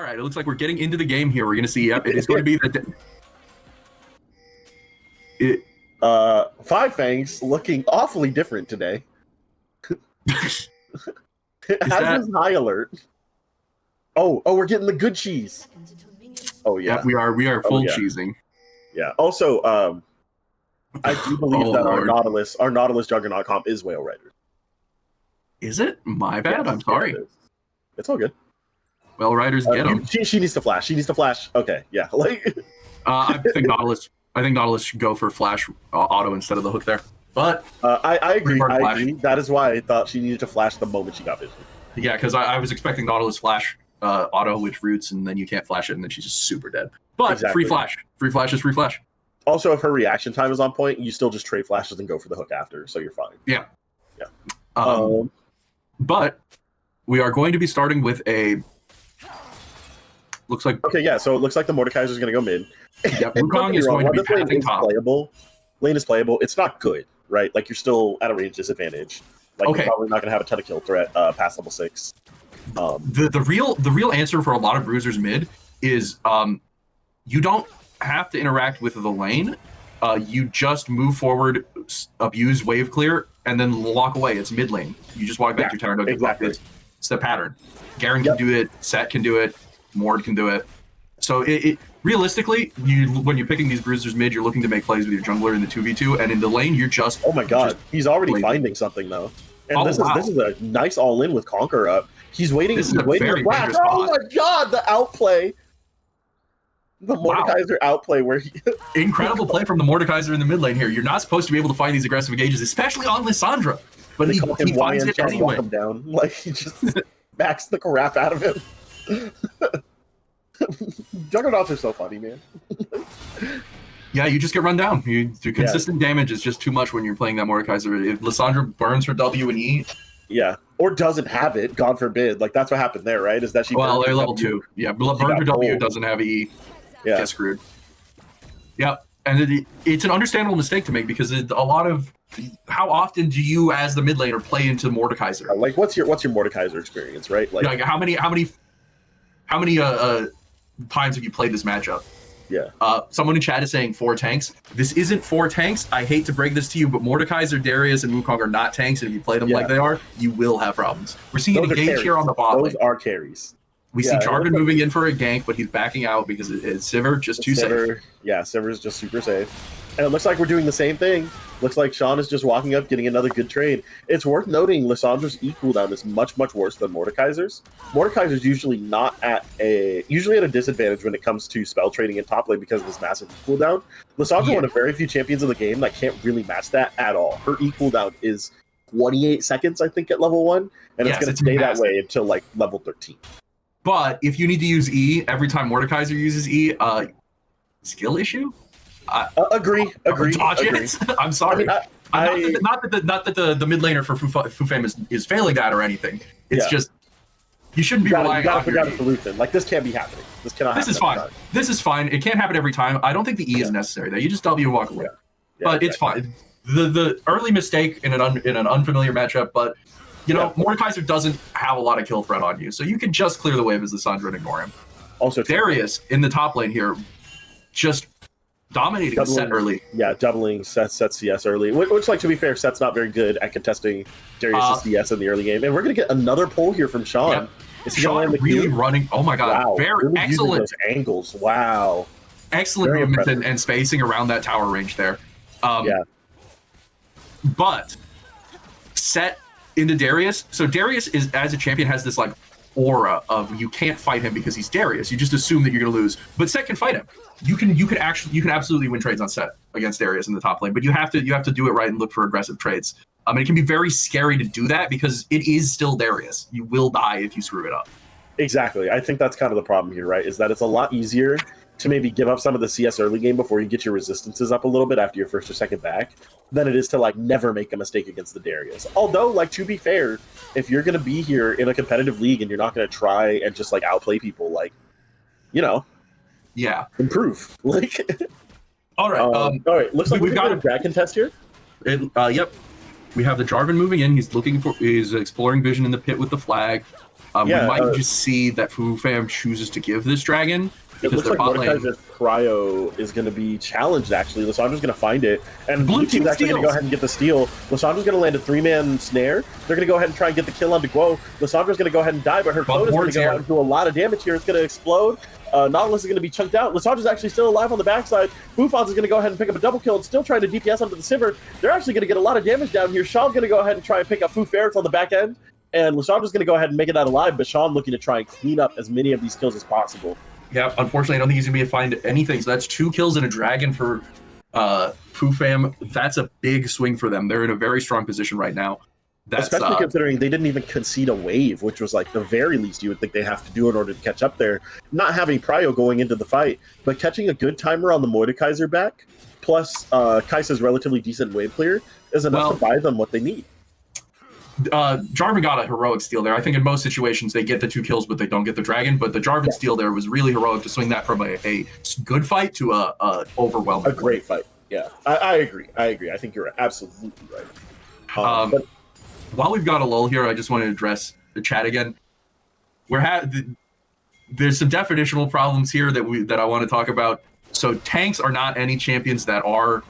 right, it looks like we're getting into the game here. We're going to see, yep, it is going to be the... Five Fangs looking awfully different today. Has this high alert. Oh, we're getting the good cheese. Oh yeah, yep, we are full cheesing. Yeah. Also, I do believe that our Nautilus Juggernaut comp is Whale Rider. Is it? My bad. Yes, I'm sorry. It's all good. Whale Riders get them. She needs to flash. She needs to flash. Okay, yeah. Like, I think Nautilus should go for flash auto instead of the hook there. But I agree. I agree. That is why I thought she needed to flash the moment she got vision. Yeah, because I was expecting Nautilus flash auto, which roots, and then you can't flash it, and then she's just super dead. But exactly. Free flash is free flash. Also, if her reaction time is on point, you still just trade flashes and go for the hook after, so you're fine. Yeah. Yeah. But we are going to be starting with a... Looks like... Okay, yeah, so it looks like the Mordekaiser's going to go mid. Yep, Wukong is going to be pathing top. Lane is playable. It's not good, right? Like, you're still at a range disadvantage. Like, you're probably not going to have a ton of kill threat past level 6. The real answer for a lot of bruisers mid is you don't have to interact with the lane. You just move forward, abuse wave clear, and then walk away. It's mid lane. You just walk back to your tower. Exactly. It's the pattern. Garen can do it. Set can do it. Mord can do it. So realistically, when you're picking these bruisers mid, you're looking to make plays with your jungler in the 2v2, and in the lane, you're just... Oh my god, he's already finding something, though. And this is a nice all-in with Conquer up. He's waiting. He's waiting to flash. Oh my god, the outplay. The Mordekaiser outplay where he... Incredible play from the Mordekaiser in the mid lane here. You're not supposed to be able to find these aggressive engages, especially on Lissandra. But he finds it anyway. Him down. Like, he just backs the crap out of him. Juggernauts are so funny, man. Yeah, you just get run down. Consistent damage is just too much when you're playing that Mordekaiser. If Lissandra burns her W and E... Yeah, or doesn't have it, God forbid. Like, that's what happened there, right? Is that she... Well, they're level 2. Yeah, burn her W, doesn't have E. Yeah. Get screwed. Yep, and it's an understandable mistake to make because a lot of... How often do you, as the mid laner, play into Mordekaiser? Like, what's your Mordekaiser experience, right? Like how many times have you played this matchup? Yeah. Someone in chat is saying 4 tanks. This isn't 4 tanks. I hate to break this to you, but Mordekaiser, Darius, and Wukong are not tanks, and if you play them like they are, you will have problems. We're seeing an engage here on the bot lane. Those are carries. We see Jarvan moving in for a gank, but he's backing out because it's Sivir just too safe. Yeah, Sivir's just super safe. And it looks like we're doing the same thing. Looks like Sean is just walking up, getting another good trade. It's worth noting Lissandra's E cooldown is much, much worse than Mordekaiser's. Mordekaiser's usually at a disadvantage when it comes to spell trading in top lane because of his massive E cooldown. Lissandra, one of very few champions of the game that can't really match that at all. Her E cooldown is 28 seconds, I think, at level 1, and it's going to stay that way until like level 13. But if you need to use E every time Mordekaiser uses E, skill issue? Agree. I'm sorry. Not that the mid laner for Fufame is failing that or anything. It's just you shouldn't be relying on figure out a solution. Like, this can't be happening. This cannot happen. This is fine. It can't happen every time. I don't think the E is necessary there. You just W and walk away. But it's fine. The early mistake in an unfamiliar matchup, but you know, Mordekaiser doesn't have a lot of kill threat on you, so you can just clear the wave as Lissandra and ignore him. Also, Darius in the top lane here, just dominating Set early. Yeah, doubling Set CS early. Which, like, to be fair, Set's not very good at contesting Darius' CS in the early game. And we're going to get another pull here from Sean. Yep. Is Sean really running? Oh my god. Wow. Very really excellent. Those angles. Wow. Excellent very movement and spacing around that tower range there. But Set into Darius. So Darius is, as a champion, has this like aura of you can't fight him because he's Darius. You just assume that you're going to lose. But Set can fight him. You can absolutely win trades on Set against Darius in the top lane. But you have to do it right and look for aggressive trades. And it can be very scary to do that because it is still Darius. You will die if you screw it up. Exactly. I think that's kind of the problem here, right? Is that it's a lot easier to maybe give up some of the CS early game before you get your resistances up a little bit after your first or second back than it is to like never make a mistake against the Darius. Although, like, to be fair, if you're going to be here in a competitive league and you're not going to try and just like outplay people, like, you know, improve. Like, all right. Looks like we've got a drag contest here. Yep. We have the Jarvan moving in. He's exploring vision in the pit with the flag. We might just see that Fu Fam chooses to give this dragon. It looks like Mordekaiser's cryo is going to be challenged, actually. Lissandra's going to find it. And Blue Team's actually going to go ahead and get the steal. Lissandra's going to land a 3-man snare. They're going to go ahead and try and get the kill onto Guo. Lissandra's going to go ahead and die, but her phone is going to go ahead and do a lot of damage here. It's going to explode. Nautilus is going to be chunked out. Lissandra's actually still alive on the backside. Buffon's is going to go ahead and pick up a double kill and still trying to DPS onto the Sivir. They're actually going to get a lot of damage down here. Sean's going to go ahead and try and pick up Fu Ferrets on the back end. And Lissandra's going to go ahead and make it out alive, but Sean looking to try and clean up as many of these kills as possible. Yeah, unfortunately, I don't think he's going to be able to find anything. So that's 2 kills and a dragon for Fu Fam. That's a big swing for them. They're in a very strong position right now. Especially considering they didn't even concede a wave, which was like the very least you would think they have to do in order to catch up there. Not having Prio going into the fight, but catching a good timer on the Mordekaiser back, plus Kai'Sa's relatively decent wave clear, is enough to buy them what they need. Jarvan got a heroic steal there. I think in most situations they get the 2 kills, but they don't get the dragon. But the Jarvan steal there was really heroic to swing that from a good fight to a overwhelming. A great fight. Yeah, I agree. I think you're absolutely right. But while we've got a lull here, I just want to address the chat again. There's some definitional problems here that I want to talk about. So tanks are not any champions that are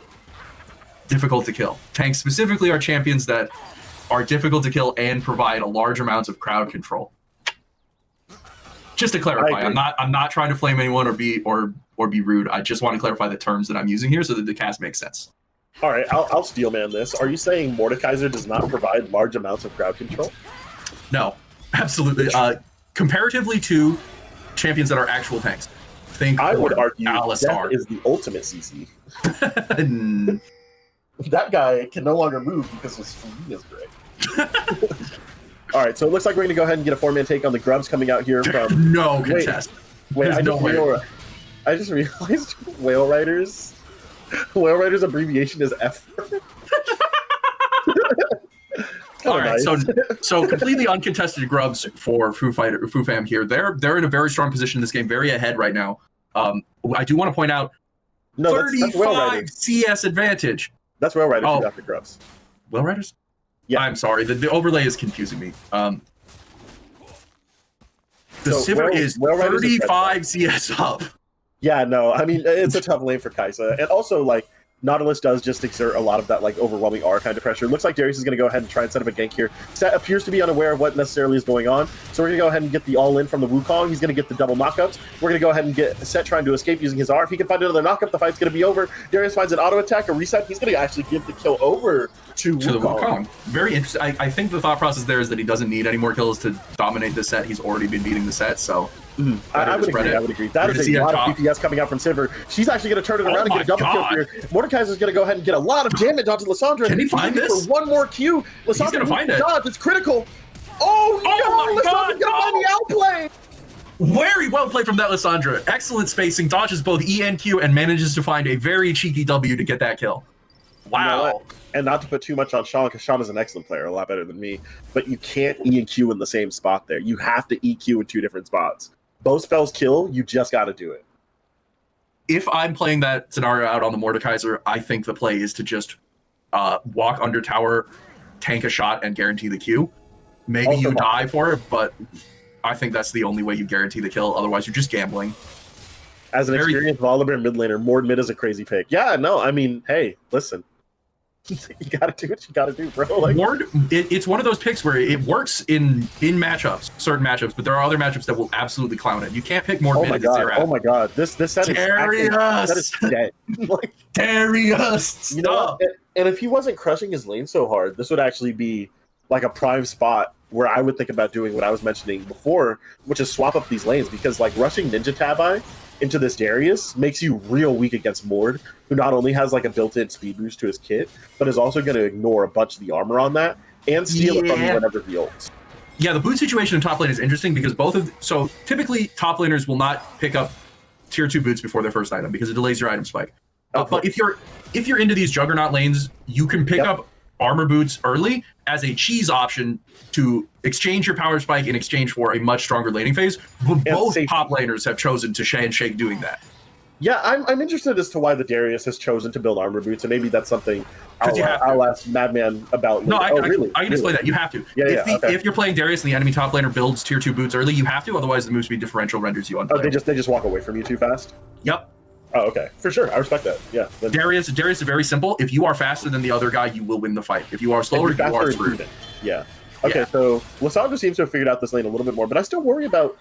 difficult to kill. Tanks specifically are champions that are difficult to kill and provide a large amounts of crowd control. Just to clarify, I'm not trying to flame anyone or be rude. I just want to clarify the terms that I'm using here so that the cast makes sense. All right, I'll steelman this. Are you saying Mordekaiser does not provide large amounts of crowd control? No, absolutely. Comparatively to champions that are actual tanks, I would argue Alistar is the ultimate CC. That guy can no longer move because his screen is great. All right, so it looks like we're going to go ahead and get a 4-man take on the Grubs coming out here from... No contest. Wait, I just realized Whale Riders' abbreviation is F. All right, nice. so completely uncontested Grubs for Fu Fam here. They're in a very strong position in this game, very ahead right now. I do want to point out 35 CS advantage. That's Whale Riders who got the Grubs. Whale Riders? Yeah. I'm sorry. The overlay is confusing me. The Sivir is 35 CS up. Yeah, no, I mean, it's a tough lane for Kai'Sa. And also, like, Nautilus does just exert a lot of that, like, overwhelming R kind of pressure. Looks like Darius is going to go ahead and try and set up a gank here. Set appears to be unaware of what necessarily is going on. So we're going to go ahead and get the all-in from the Wukong. He's going to get the double knockups. We're going to go ahead and get Set trying to escape using his R. If he can find another knockup, the fight's going to be over. Darius finds an auto attack, a reset. He's going to actually give the kill over to the Wukong. Very interesting. I think the thought process there is that he doesn't need any more kills to dominate the set. He's already been beating the set, so... I would agree. That is a lot of DPS coming out from Sivir. She's actually going to turn it around and get a double kill here. Mordekaiser's going to go ahead and get a lot of damage onto Lissandra. Can he find this? For one more Q. Lissandra going to find it. Dodge. It's critical. Oh no! Lissandra's going to find the outplay. Very well played from that Lissandra. Excellent spacing. Dodges both E and Q and manages to find a very cheeky W to get that kill. Wow. You know, and not to put too much on Sean, because Sean is an excellent player, a lot better than me, but you can't E and Q in the same spot there. You have to EQ in 2 different spots. Both spells kill, you just got to do it. If I'm playing that scenario out on the Mordekaiser, I think the play is to just walk under tower, tank a shot, and guarantee the Q. Maybe also you die for it, but I think that's the only way you guarantee the kill. Otherwise, you're just gambling. As an experienced Volibear mid laner, Mord mid is a crazy pick. Yeah, no, I mean, hey, listen. You gotta do what you gotta do, bro. Like, Ward, it's one of those picks where it works in matchups, certain matchups, but there are other matchups that will absolutely clown it. You can't pick more mid as Xerath. Oh my god, this set is dead. Like, Darius, you know, and if he wasn't crushing his lane so hard, this would actually be like a prime spot where I would think about doing what I was mentioning before, which is swap up these lanes, because like rushing Ninja Tabi into this Darius makes you real weak against Mord, who not only has like a built-in speed boost to his kit, but is also going to ignore a bunch of the armor on that and steal it from you whenever he ults. Yeah, the boot situation in top lane is interesting because so typically top laners will not pick up tier 2 boots before their first item because it delays your item spike. But if you're into these juggernaut lanes, you can pick up armor boots early as a cheese option to exchange your power spike in exchange for a much stronger laning phase. But both top laners have chosen to shake doing that. Yeah, I'm interested as to why the Darius has chosen to build armor boots, and maybe that's something Because you have to. I'll ask Madman about. No, really? I can explain that. You have to. Yeah, If you're playing Darius and the enemy top laner builds tier 2 boots early, you have to. Otherwise, the move speed differential renders you unplayable. Oh, they just walk away from you too fast. Yep. Oh, okay, for sure. I respect that. Yeah. Darius is very simple. If you are faster than the other guy, you will win the fight. If you are slower, you are screwed. Yeah. Okay, so Lissandra seems to have figured out this lane a little bit more, but I still worry about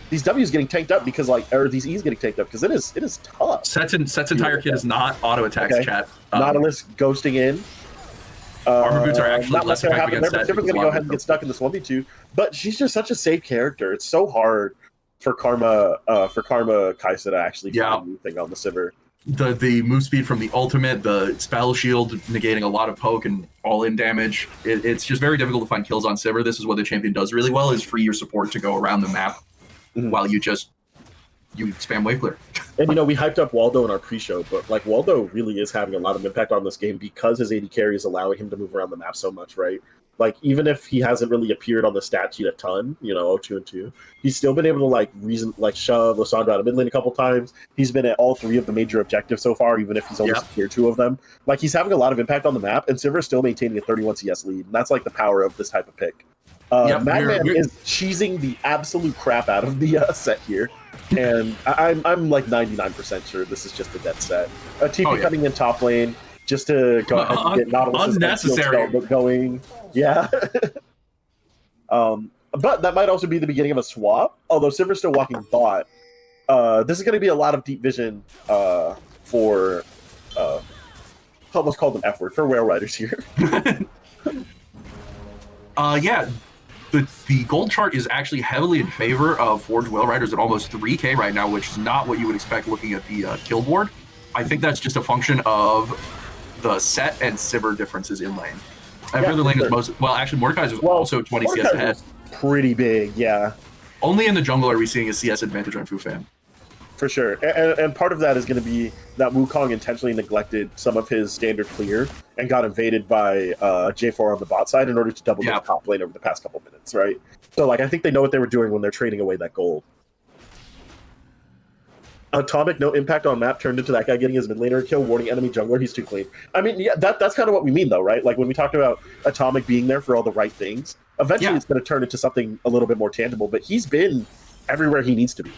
these W's getting tanked up because these E's getting tanked up because it is tough. Set's entire kit is not auto attacks, chat. Nautilus ghosting in. Armor boots are actually less effective against Set. Sivir's gonna go ahead and get stuck in this 1v2, but she's just such a safe character. It's so hard for Karma Kaisa to actually find anything on the Sivir. The move speed from the ultimate, the spell shield negating a lot of poke and all-in damage. It's just very difficult to find kills on Sivir. This is what the champion does really well: is free your support to go around the map while you spam wave clear. And we hyped up Waldo in our pre-show, but like Waldo really is having a lot of impact on this game because his AD carry is allowing him to move around the map so much, right? Like, even if he hasn't really appeared on the stat sheet a ton, 2 and 2, he's still been able to shove Lissandra out of mid lane a couple times. He's been at all 3 of the major objectives so far, even if he's only secured 2 of them. Like, he's having a lot of impact on the map, and Sivir is still maintaining a 31 CS lead, and that's like the power of this type of pick. Madman is cheesing the absolute crap out of the set here, and I'm like 99% sure this is just a dead set. A TP coming in top lane just to go ahead and get Nautilus unnecessary going. Yeah. But that might also be the beginning of a swap, although Sivir's still walking bot. This is going to be a lot of deep vision for almost called an F word for Whale Riders here. The gold chart is actually heavily in favor of Forged Whale Riders at almost 3k right now, which is not what you would expect looking at the kill board. I think that's just a function of the Set and Sivir differences in lane. Every other lane is actually Mordekaiser is also 20 CS ahead. Pretty big, yeah. Only in the jungle are we seeing a CS advantage on Fufan. For sure, and part of that is going to be that Wukong intentionally neglected some of his standard clear and got invaded by J4 on the bot side in order to double the top lane over the past couple minutes, right? So, I think they know what they were doing when they're trading away that gold. Atomic, no impact on map, turned into that guy getting his mid laner kill, warning enemy jungler, he's too clean. I mean, that's kind of what we mean, though, right? Like, when we talked about Atomic being there for all the right things, eventually it's going to turn into something a little bit more tangible, but he's been everywhere he needs to be.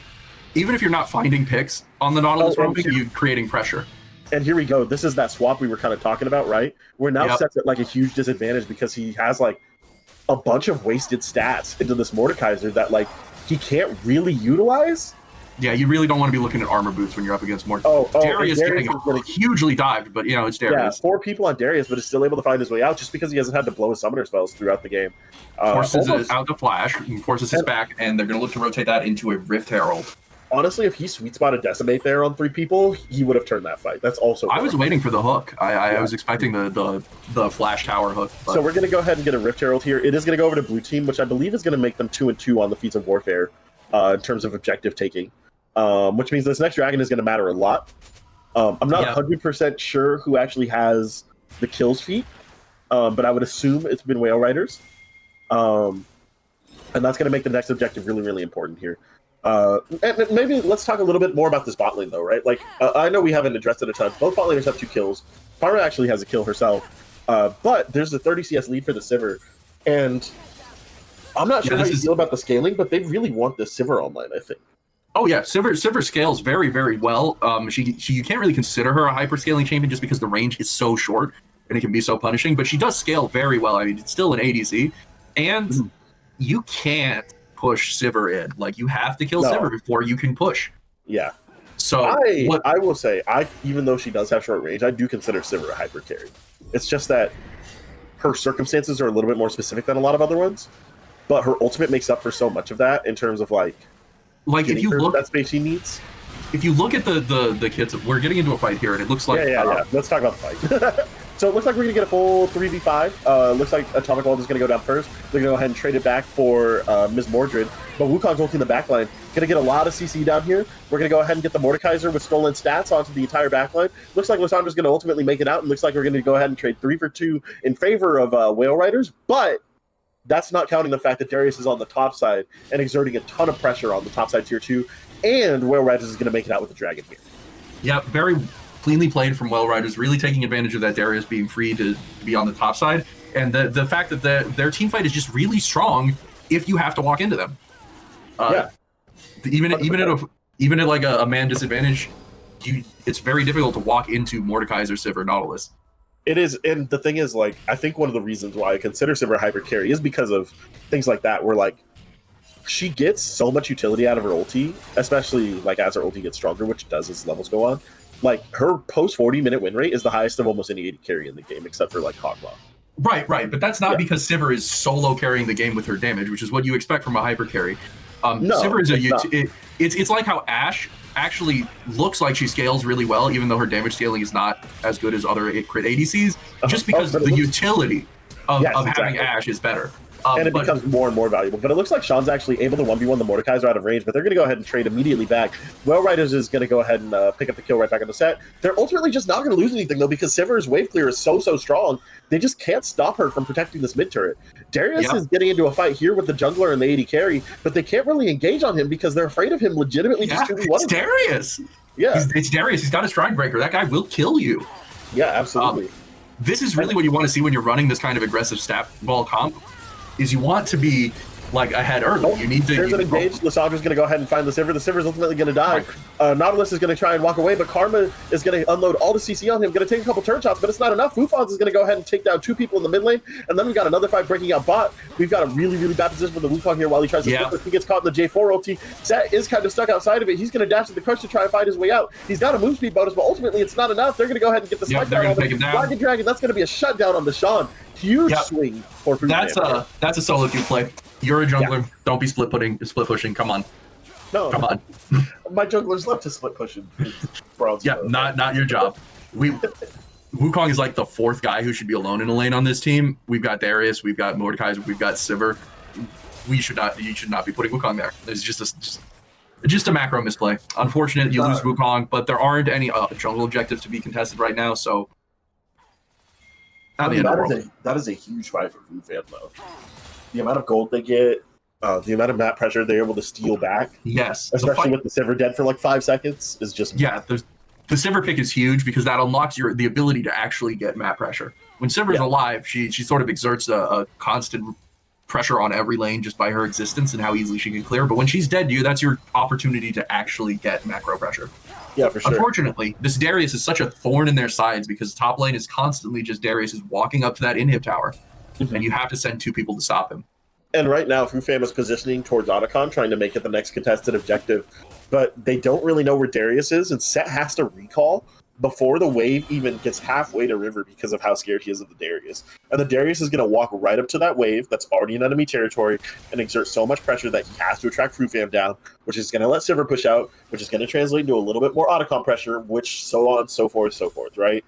Even if you're not finding picks on the Nautilus roaming, you're creating pressure. And here we go. This is that swap we were kind of talking about, right? We're now set at a huge disadvantage because he has a bunch of wasted stats into this Mordekaiser that he can't really utilize. Yeah, you really don't want to be looking at armor boots when you're up against more. Darius getting hugely dived, but it's Darius. Yeah, 4 people on Darius, but is still able to find his way out just because he hasn't had to blow his summoner spells throughout the game. Forces out the flash, forces his back, and they're going to look to rotate that into a Rift Herald. Honestly, if he sweet spotted Decimate there on 3 people, he would have turned that fight. That's also. I was waiting for the hook. I was expecting the flash tower hook. But. So we're going to go ahead and get a Rift Herald here. It is going to go over to blue team, which I believe is going to make them 2 and 2 on the Feats of Warfare in terms of objective taking. Which means this next dragon is going to matter a lot. I'm not 100% sure who actually has the kills feat, but I would assume it's been Whale Riders. And that's going to make the next objective really, really important here. And maybe let's talk a little bit more about this bot lane, though, right? I know we haven't addressed it a ton. Both bot laners have 2 kills. Parma actually has a kill herself. But there's a 30 CS lead for the Sivir. And I'm not sure how you feel about the scaling, but they really want the Sivir online, I think. Oh yeah, Sivir scales very, very well. You can't really consider her a hyper-scaling champion just because the range is so short and it can be so punishing, but she does scale very well. I mean, it's still an ADC, and you can't push Sivir in. You have to kill Sivir before you can push. Yeah. So I will say, even though she does have short range, I do consider Sivir a hyper carry. It's just that her circumstances are a little bit more specific than a lot of other ones, but her ultimate makes up for so much of that in terms of if you look that space she needs. If you look at the kits, we're getting into a fight here, and it looks like yeah. Let's talk about the fight. So it looks like we're gonna get a full 3v5. Looks like Atomic World is gonna go down first. They're gonna go ahead and trade it back for Ms. Mordred, but Wukong's ulting the backline. Gonna get a lot of CC down here. We're gonna go ahead and get the Mordekaiser with stolen stats onto the entire backline. Looks like Lissandra's gonna ultimately make it out, and looks like we're gonna go ahead and trade 3 for 2 in favor of Whale Riders, but that's not counting the fact that Darius is on the top side and exerting a ton of pressure on the top side tier 2, and Whale Riders is going to make it out with the dragon here. Yeah, very cleanly played from Well Riders, really taking advantage of that Darius being free to be on the top side, and the fact that their team fight is just really strong if you have to walk into them. Even at like a man disadvantage, it's very difficult to walk into Mordekaiser, Sivir, Nautilus. It is, and the thing is, like, I think one of the reasons why I consider Sivir hybrid carry is because of things like that, where like she gets so much utility out of her ulti, especially like as her ulti gets stronger, which it does as levels go on. Like her post 40-minute win rate is the highest of almost any 80 carry in the game, except for like Hogla. Right, but that's not because Sivir is solo carrying the game with her damage, which is what you expect from a hyper carry. No, Sivir is it's like how Ashe actually looks like she scales really well, even though her damage scaling is not as good as other crit ADCs, just because the utility of having Ashe is better. And it becomes more and more valuable. But it looks like Sean's actually able to 1v1 the Mordekaiser out of range, but they're going to go ahead and trade immediately back. Well Riders is going to go ahead and pick up the kill right back on the set. They're ultimately just not going to lose anything, though, because Sivir's wave clear is so strong. They just can't stop her from protecting this mid turret. Darius is getting into a fight here with the jungler and the AD carry, but they can't really engage on him because they're afraid of him legitimately just 2v1. It's Darius. Yeah. It's Darius. He's got a stride breaker. That guy will kill you. Yeah, absolutely. This is really what you want to see when you're running this kind of aggressive stat ball comp. Is you want to be like ahead early. You need to. There's an engage. Lissandra's going to go ahead and find the Sivir. The Sivir's ultimately going to die. Nautilus is going to try and walk away, but Karma is going to unload all the CC on him. Going to take a couple turn shots, but it's not enough. Fufons is going to go ahead and take down 2 people in the mid lane, and then we've got another fight breaking out bot. We've got a really bad position for the Wukong here while he tries to flip it. He gets caught in the J4 ulti. Set is kind of stuck outside of it. He's going to dash to the crush to try and find his way out. He's got a move speed bonus, but ultimately it's not enough. They're going to go ahead and get the spike down on him. Rocket Dragon, that's going to be a shutdown on the Sean. Huge swing for Fufon. That's a solo queue play. You're a jungler. Don't be split pushing. Come on. No. Come on. My jungler's left to split pushing. Not your job. Wukong is like the 4th guy who should be alone in a lane on this team. We've got Darius, we've got Mordekaiser, we've got Sivir. You should not be putting Wukong there. It's just a macro misplay. Unfortunate you lose Wukong, but there aren't any jungle objectives to be contested right now, so that is a huge fight for Fufon, though. The amount of gold they get, the amount of map pressure they're able to steal back. Yes. Especially with the Sivir dead for like 5 seconds is just... Yeah, the Sivir pick is huge because that unlocks the ability to actually get map pressure. When Sivir's alive, she sort of exerts a constant pressure on every lane just by her existence and how easily she can clear. But when she's dead to you, that's your opportunity to actually get macro pressure. Yeah, for sure. Unfortunately, this Darius is such a thorn in their sides because top lane is constantly just Darius is walking up to that inhib tower. And you have to send 2 people to stop him. And right now, Fufon is positioning towards Otacon, trying to make it the next contested objective. But they don't really know where Darius is, and Set has to recall before the wave even gets halfway to river because of how scared he is of the Darius. And the Darius is going to walk right up to that wave that's already in enemy territory and exert so much pressure that he has to attract Fufon down, which is going to let Sivir push out, which is going to translate into a little bit more Otacon pressure, which so on, so forth, right?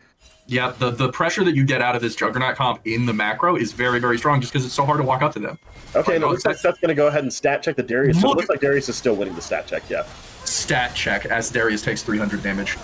Yeah, the pressure that you get out of this Juggernaut comp in the macro is very strong just because it's so hard to walk up to them. Okay, and it looks like Seth's going to go ahead and stat check the Darius. So it looks like Darius is still winning the stat check, Stat check as Darius takes 300 damage.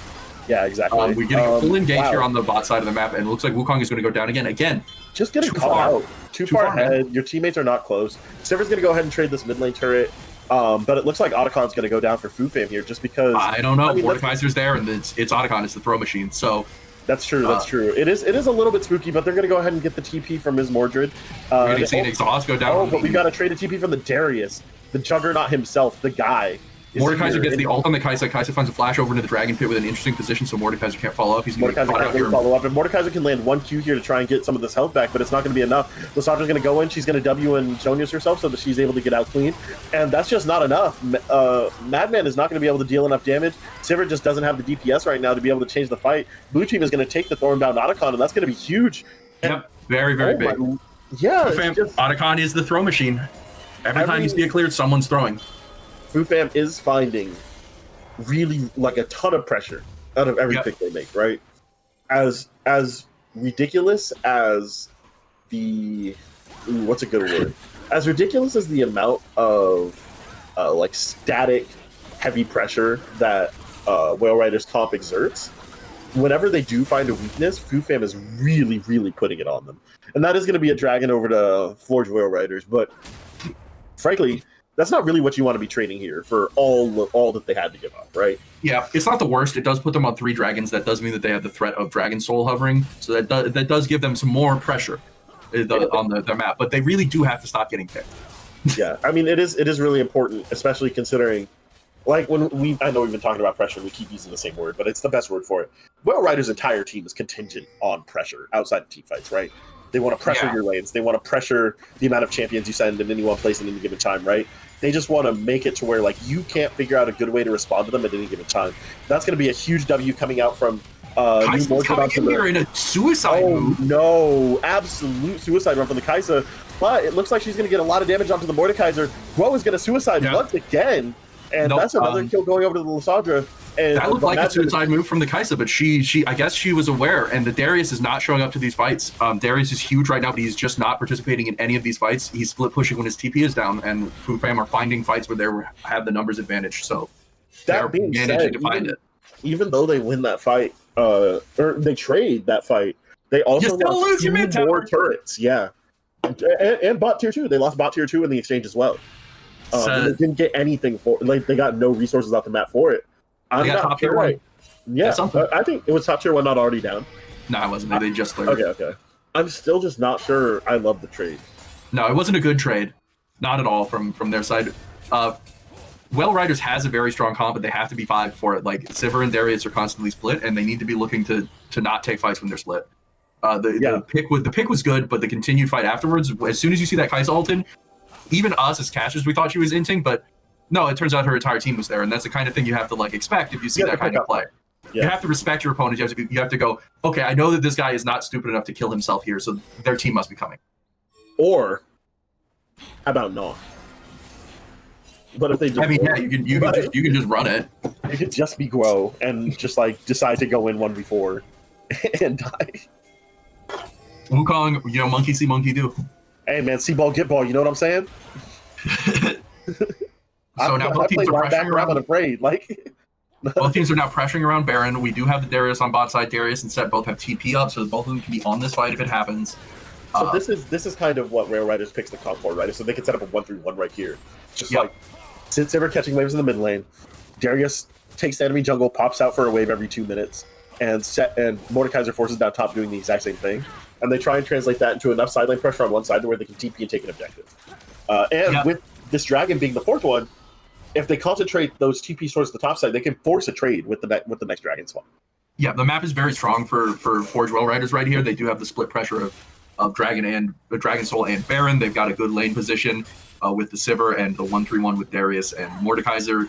Yeah, exactly. We're getting a full engage here on the bot side of the map, and it looks like Wukong is going to go down again. Just getting caught out. Too far ahead. Man. Your teammates are not close. Sivir's going to go ahead and trade this mid lane turret. But it looks like Otacon's going to go down for Fufon here just because... I don't know. Mordekaiser's there, and it's Otacon. It's the throw machine, so... That's true. That's true. It is a little bit spooky, but they're going to go ahead and get the TP from Ms. Mordred. We're going to see an exhaust go down. Oh, but we got to trade a TP from the Darius, the Juggernaut himself, the guy. Mordekaiser gets the ult on the Kaisa. Kaisa finds a flash over into the Dragon Pit with an interesting position, so Mordekaiser can't follow up. He's going to follow up, and Mordekaiser can land 1 Q here to try and get some of this health back, but it's not going to be enough. Lissandra's going to go in. She's going to W and Shonius herself so that she's able to get out clean, and that's just not enough. Madman is not going to be able to deal enough damage. Sivir just doesn't have the DPS right now to be able to change the fight. Blue team is going to take the Thornbound Otacon, and that's going to be huge. Yep, very big. Otacon is the throw machine. Every time you see it cleared, someone's throwing. Fufon is finding really like a ton of pressure out of every pick they make, right? As ridiculous as the what's a good word? As ridiculous as the amount of like static heavy pressure that Whale Riders comp exerts, whenever they do find a weakness, Fufon is really putting it on them. And that is going to be a dragon over to Forge Whale Riders, but frankly, that's not really what you want to be trading here for all that they had to give up, right? Yeah, it's not the worst. It does put them on 3 dragons. That does mean that they have the threat of Dragon Soul hovering, so that does give them some more pressure on their map. But they really do have to stop getting picked. Yeah, I mean, it is really important, especially considering, like, when I know we've been talking about pressure, we keep using the same word, but it's the best word for it. Whale Rider's entire team is contingent on pressure outside of team fights, right? They want to pressure your lanes. They want to pressure the amount of champions you send in any one place at any given time, right? They just want to make it to where, like, you can't figure out a good way to respond to them at any given time. That's going to be a huge W coming out from Kai'Sa's coming in here in a suicide move. No, absolute suicide run from the Kai'Sa. But it looks like she's going to get a lot of damage onto the Mordekaiser. Guo is going to suicide once again. And that's another kill going over to the Lissandra. And that looked like a suicide move from the Kai'Sa, but she I guess she was aware, and the Darius is not showing up to these fights. Darius is huge right now, but he's just not participating in any of these fights. He's split pushing when his TP is down, and FuFam are finding fights where they have the numbers advantage, so they're managing to find it. Even though they win that fight, or they trade that fight, they also lose your mid more turrets, and bot tier 2. They lost bot tier 2 in the exchange as well. They didn't get anything for, like, they got no resources off the map for it. I'm not top tier 1. Yeah, I think it was top tier 1 not already down. No, it wasn't. They just cleared. Okay. I'm still just not sure I love the trade. No, it wasn't a good trade. Not at all from their side. Whale Riders has a very strong comp, but they have to be 5 for it. Like, Sivir and Darius are constantly split, and they need to be looking to not take fights when they're split. The pick was good, but the continued fight afterwards, as soon as you see that Kai'Sa ult in, even us as casters, we thought she was inting, but no, it turns out her entire team was there, and that's the kind of thing you have to, like, expect if you see that kind of play. Yeah. You have to respect your opponent. You have to go, okay, I know that this guy is not stupid enough to kill himself here, so their team must be coming. Or how about no? But if they just, you can just run it. It could just be Guo and just, like, decide to go in 1v4 and die. Wukong, monkey see, monkey do. Hey man, see ball, get ball. You know what I'm saying? So now both teams are pressuring around. Afraid, like. Both teams are now pressuring around Baron. We do have the Darius on bot side. Darius and Set both have TP up, so both of them can be on this fight if it happens. So this is kind of what Rail Riders picks the comp for, right? So they can set up a 1-3-1 right here. Just like, since they were catching waves in the mid lane, Darius takes the enemy jungle, pops out for a wave every 2 minutes, and Mordekaiser forces down top doing the exact same thing. And they try and translate that into enough side lane pressure on one side to where they can TP and take an objective. With this dragon being the 4th one, if they concentrate those TPs towards the top side, they can force a trade with the next dragon spawn. Yeah, the map is very strong for Forge Well Riders right here. They do have the split pressure of Dragon Soul and Baron. They've got a good lane position with the Sivir and the 1-3-1 with Darius and Mordekaiser.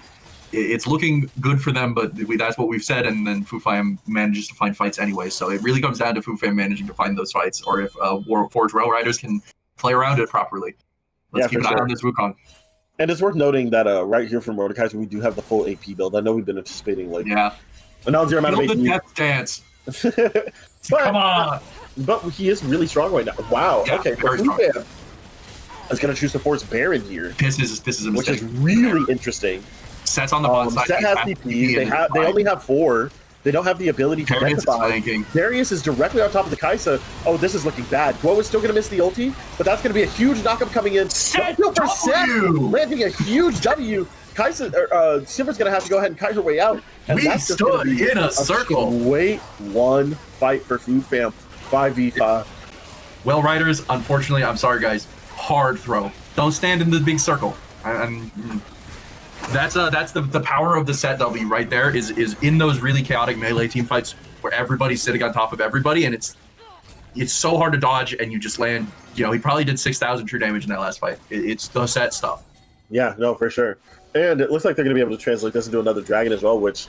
It's looking good for them, but that's what we've said, and then FuFam manages to find fights anyway. So it really comes down to FuFam managing to find those fights, or if Forge Rail Riders can play around it properly. Let's keep an eye on this Wukong. And it's worth noting that right here from Mordekaiser, we do have the full AP build. I know we've been anticipating, like, a non-zero amount of AP. The death dance. Come on. But he is really strong right now. Wow. Yeah, okay. Very strong. is going to choose to force Baron here. This is a mistake. Which is really interesting. Set's on the bot side. Set has DP. They only have 4. They don't have the ability to Darius get Darius is directly on top of the Kai'Sa. Oh, this is looking bad. Guo is still going to miss the ulti, but that's going to be a huge knockup coming in. Set landing a huge W. Sivir's going to have to go ahead and kite her way out. And we stood in a circle. Wait, one fight for FuFam. 5v5. Well, Riders, unfortunately, I'm sorry, guys. Hard throw. Don't stand in the big circle. That's the power of the set W right there is in those really chaotic melee team fights where everybody's sitting on top of everybody, and it's so hard to dodge, and you just land. You know, he probably did 6,000 true damage in that last fight. It's the set stuff. Yeah, no, for sure. And it looks like they're going to be able to translate this into another dragon as well, which,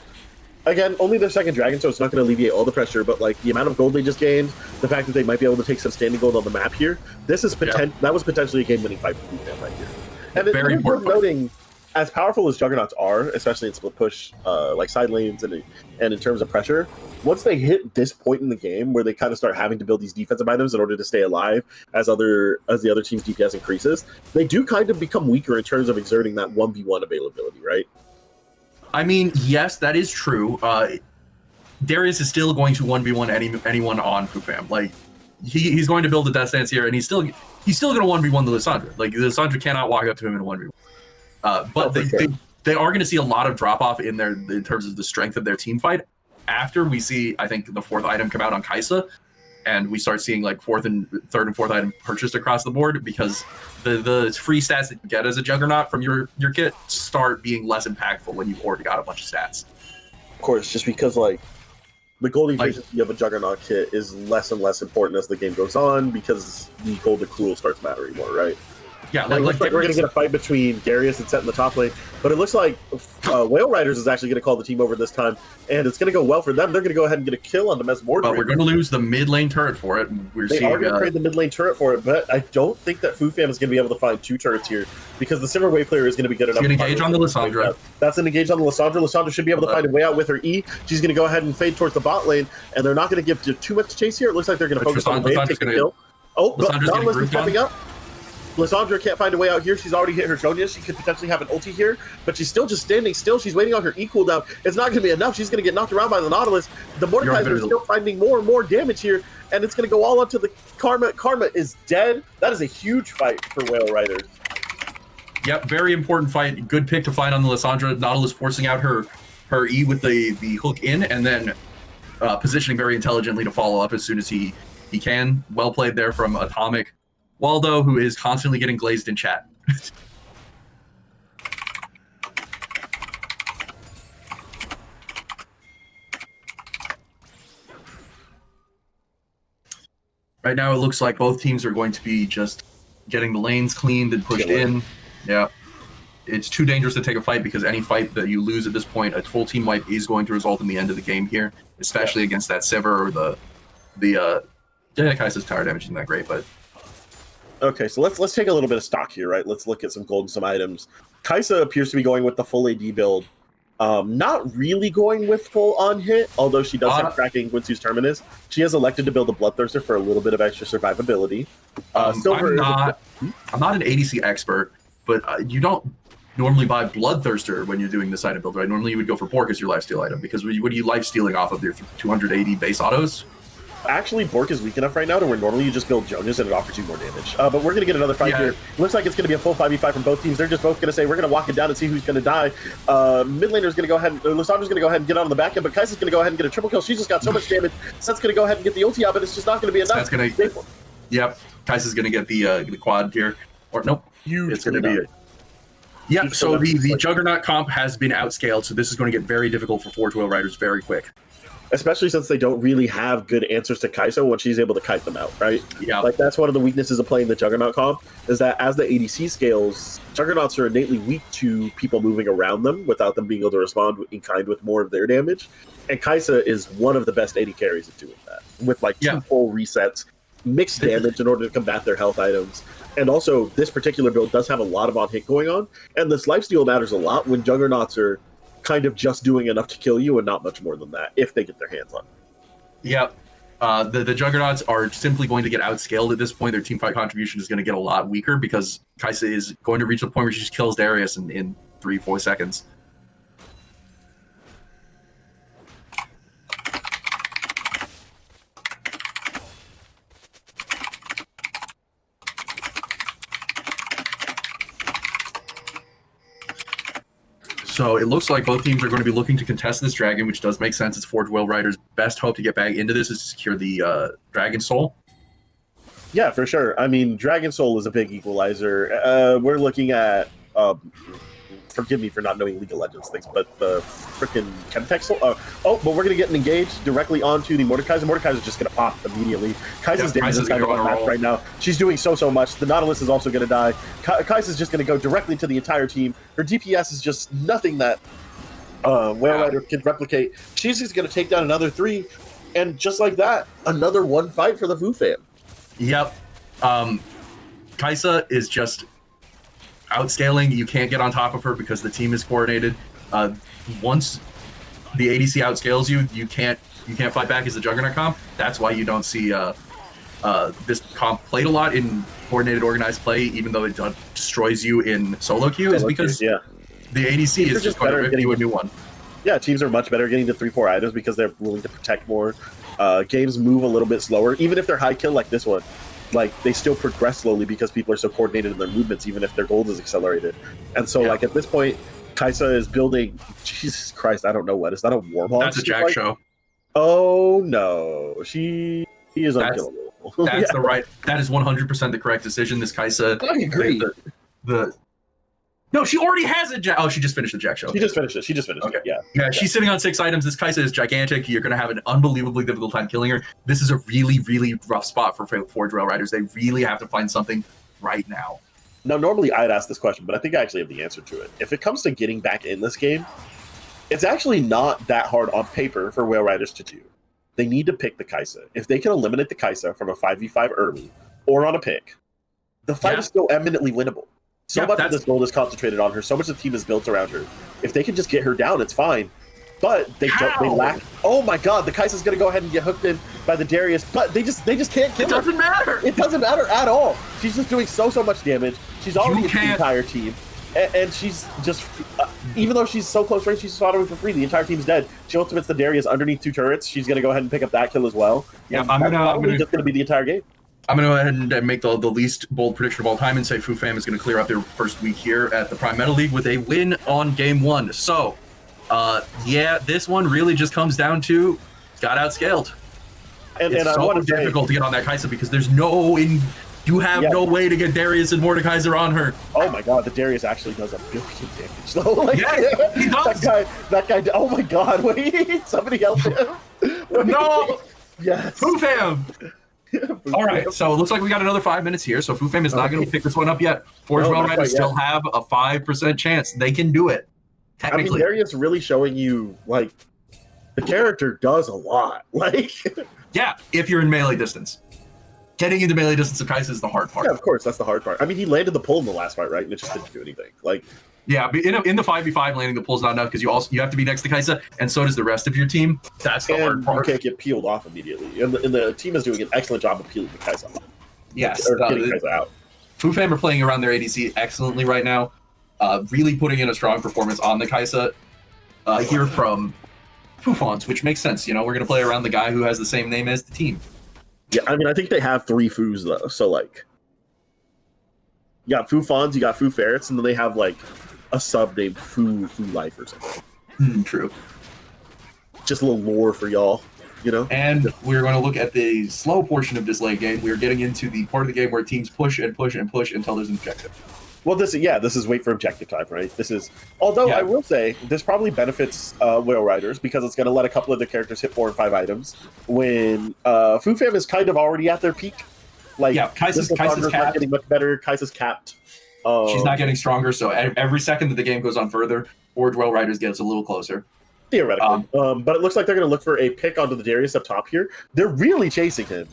again, only their second dragon, so it's not going to alleviate all the pressure, but like the amount of gold they just gained, the fact that they might be able to take some standing gold on the map here, this is that was potentially a game-winning fight for FuFam right here. And it's very important noting, as powerful as Juggernauts are, especially in split push, like side lanes and in terms of pressure, once they hit this point in the game where they kind of start having to build these defensive items in order to stay alive as the other team's DPS increases, they do kind of become weaker in terms of exerting that 1v1 availability, right? I mean, yes, that is true. Darius is still going to 1v1 anyone on FuFam. Like, he's going to build a death stance here, and he's still going to 1v1 the Lissandra. Like, the Lissandra cannot walk up to him in a 1v1. But for sure. they are going to see a lot of drop off in terms of the strength of their team fight after we see, I think, the 4th item come out on Kaisa, and we start seeing like 3rd and 4th item purchased across the board, because the free stats that you get as a Juggernaut from your kit start being less impactful when you've already got a bunch of stats. Of course, just because like the gold efficiency of a Juggernaut kit is less and less important as the game goes on, because the gold accrual starts mattering more, right? Yeah, like we're going to get a fight between Darius and Set in the top lane, but it looks like Whale Riders is actually going to call the team over this time, and it's going to go well for them. They're going to go ahead and get a kill on the Mesmordred. But we're going to lose the mid lane turret for it. They are going to trade the mid lane turret for it, but I don't think that Fufam is going to be able to find 2 turrets here, because the Simmer Wave player is going to be good enough. She's going to engage on the Lissandra. That's an engage on the Lissandra. Lissandra should be able to find a way out with her E. She's going to go ahead and fade towards the bot lane, and they're not going to give too much chase here. It looks like they're going to focus on the wave, take the kill. Oh, but Nautilus is popping up. Lissandra can't find a way out here. She's already hit her Shonya. She could potentially have an ulti here, but she's still just standing still. She's waiting on her E cooldown. It's not going to be enough. She's going to get knocked around by the Nautilus. The Mordekaiser is still finding more and more damage here, and it's going to go all up to the Karma. Karma is dead. That is a huge fight for Whale Riders. Yep, very important fight. Good pick to find on the Lissandra. Nautilus forcing out her E with the hook in, and then positioning very intelligently to follow up as soon as he can. Well played there from Atomic. Waldo, who is constantly getting glazed in chat. Right now, it looks like both teams are going to be just getting the lanes cleaned and pushed in. Yeah. It's too dangerous to take a fight, because any fight that you lose at this point, a full team wipe is going to result in the end of the game here, especially against that Sivir or Kai'Sa's tower damage isn't that great, but... Okay, so let's take a little bit of stock here, right? Let's look at some gold and some items. Kaisa appears to be going with the full AD build. Not really going with full on hit, although she does have cracking Gwinsu's Terminus. She has elected to build a Bloodthirster for a little bit of extra survivability. I'm not an ADC expert, but you don't normally buy Bloodthirster when you're doing this item build, right? Normally you would go for Bork as your lifesteal item, because what are you lifestealing off of your 280 base autos? Actually, Bork is weak enough right now to where normally you just build Jonas and it offers you more damage. But we're going to get another fight here. Looks like it's going to be a full 5v5 from both teams. They're just both going to say, we're going to walk it down and see who's going to die. Mid laner's going to go ahead, Lissandra's going to go ahead and get on the back end, but Kai'Sa's going to go ahead and get a triple kill. She's just got so much damage. Set's going to go ahead and get the ulti out, but it's just not going to be enough. Yep, Kai'Sa's going to get the quad here. Or nope, it's going to be it. Yeah, so the Juggernaut comp has been outscaled, so this is going to get very difficult for Forge Whale Riders very quick. Especially since they don't really have good answers to Kaisa when she's able to kite them out, right? Yeah. Like, that's one of the weaknesses of playing the Juggernaut comp, is that as the ADC scales, Juggernauts are innately weak to people moving around them without them being able to respond in kind with more of their damage. And Kaisa is one of the best AD carries at doing that, with like 2 full resets, mixed damage in order to combat their health items. And also, this particular build does have a lot of on-hit going on, and this lifesteal matters a lot when Juggernauts are kind of just doing enough to kill you and not much more than that, if they get their hands on it. Yeah. The Juggernauts are simply going to get outscaled at this point. Their team fight contribution is going to get a lot weaker, because Kaisa is going to reach the point where she just kills Darius in 3-4 seconds. So it looks like both teams are going to be looking to contest this dragon, which does make sense. It's Forge Whale Riders' best hope to get back into this is to secure the Dragon Soul. Yeah, for sure. I mean, Dragon Soul is a big equalizer. We're looking at, forgive me for not knowing League of Legends things, but the freaking Chemtech Soul. But we're going to get engaged directly onto the Mordekaiser. Mordekaiser's just going to pop immediately. Kaisa's damage is kind of unmatched right now. She's doing so much. The Nautilus is also going to die. Kaisa's just going to go directly to the entire team. Her DPS is just nothing that Whale Rider can replicate. She's just going to take down another 3, and just like that, another 1 fight for the Fu fam. Yep. Kaisa is just outscaling. You can't get on top of her because the team is coordinated. Once the ADC outscales you, you can't fight back as the Juggernaut comp. That's why you don't see this comp played a lot in coordinated organized play, even though it destroys you in solo queue, is because the ADC is just going to rip you a new one. Yeah, teams are much better getting to 3-4 items because they're willing to protect more. Games move a little bit slower, even if they're high kill like this one. like they still progress slowly because people are so coordinated in their movements, even if their gold is accelerated. And so, like at this point, Kaisa is building. Jesus Christ, I don't know what is that a warm. That's a Jack show. Oh no, she is unkillable. That's the right. That is 100% the correct decision. This Kaisa. I agree. No, she already has a Jack. Oh, she just finished the Jack show. She just finished it. Okay. Yeah. She's sitting on 6 items. This Kaisa is gigantic. You're going to have an unbelievably difficult time killing her. This is a really, really rough spot for Forge Rail Riders. They really have to find something right now. Now, normally I'd ask this question, but I think I actually have the answer to it. If it comes to getting back in this game, it's actually not that hard on paper for Whale Riders to do. They need to pick the Kaisa. If they can eliminate the Kaisa from a 5v5 early or on a pick, the fight is still eminently winnable. So much of this gold is concentrated on her. So much of the team is built around her. If they can just get her down, it's fine. But they lack. Oh my God, the Kaisa's going to go ahead and get hooked in by the Darius, but they just can't kill her. It doesn't matter. It doesn't matter at all. She's just doing so much damage. She's already the entire team, and she's just even though she's so close range, she's slaughtering for free. The entire team's dead. She ultimates the Darius underneath 2 turrets. She's going to go ahead and pick up that kill as well. Yeah, I'm just going to be the entire game. I'm going to go ahead and make the least bold prediction of all time and say FuFam is going to clear up their first week here at the PrimeMetaLeague with a win on game 1. So, yeah, this one really just comes down to got outscaled. And it's so difficult to get on that Kaisa because there's no no way to get Darius and Mordekaiser on her. Oh my God, the Darius actually does a billion damage though. Like, yeah, he does. That guy. Oh my God, wait, somebody help him. No. Yes. FuFam. All right, so it looks like we got another 5 minutes here. So FuFam is not going to pick this one up yet. Forge Rail Riders still have a 5% chance. They can do it. Technically. I mean, Darius really showing you like the character does a lot. Like, yeah, if you're in melee distance. Getting into melee distance of Kaisa is the hard part. Yeah, of course, that's the hard part. I mean, he landed the pull in the last fight, right? And it just didn't do anything. Like, yeah, but in the 5v5, landing the pull is not enough because you have to be next to Kaisa, and so does the rest of your team. That's the hard part. You can't get peeled off immediately, and the team is doing an excellent job of peeling the Kaisa off. Yes, or getting Kaisa out. FuFam are playing around their ADC excellently right now, really putting in a strong performance on the Kaisa. Here from Fufons, which makes sense. You know, we're gonna play around the guy who has the same name as the team. Yeah, I mean, I think they have 3 Foos though, so like, you got Fufons, you got Fu Ferrets, and then they have like a sub named Fu Life or something. True. Just a little lore for y'all, you know. And we're going to look at the slow portion of this late game. We're getting into the part of the game where teams push and push and push until there's an objective. Well, this is wait for objective time, right? This is, although I will say this probably benefits Whale Riders because it's going to let a couple of their characters hit 4 and 5 items when FuFam is kind of already at their peak. Like, yeah, Kaisa's not getting much better. Kaisa's capped. She's not getting stronger, so every second that the game goes on further, Forge Rail Riders gets a little closer. Theoretically. But it looks like they're going to look for a pick onto the Darius up top here. They're really chasing him.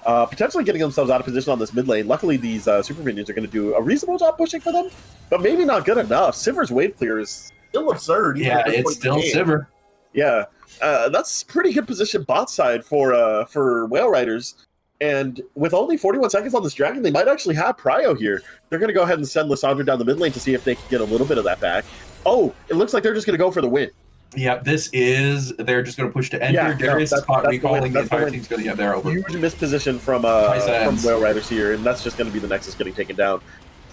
Potentially getting themselves out of position on this mid lane. Luckily, these super minions are going to do a reasonable job pushing for them, but maybe not good enough. Sivir's wave clear is still absurd. Yeah, it's still Sivir. Yeah, that's pretty good position bot side for Whale Riders. And with only 41 seconds on this dragon, they might actually have Prio here. They're going to go ahead and send Lissandra down the mid lane to see if they can get a little bit of that back. Oh, it looks like they're just going to go for the win. Yeah, they're just going to push to enter. Yeah, Darius is caught recalling. The entire team's going to get there over. Huge misposition from Whale Riders here, and that's just going to be the Nexus getting taken down.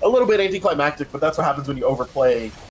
A little bit anticlimactic, but that's what happens when you overplay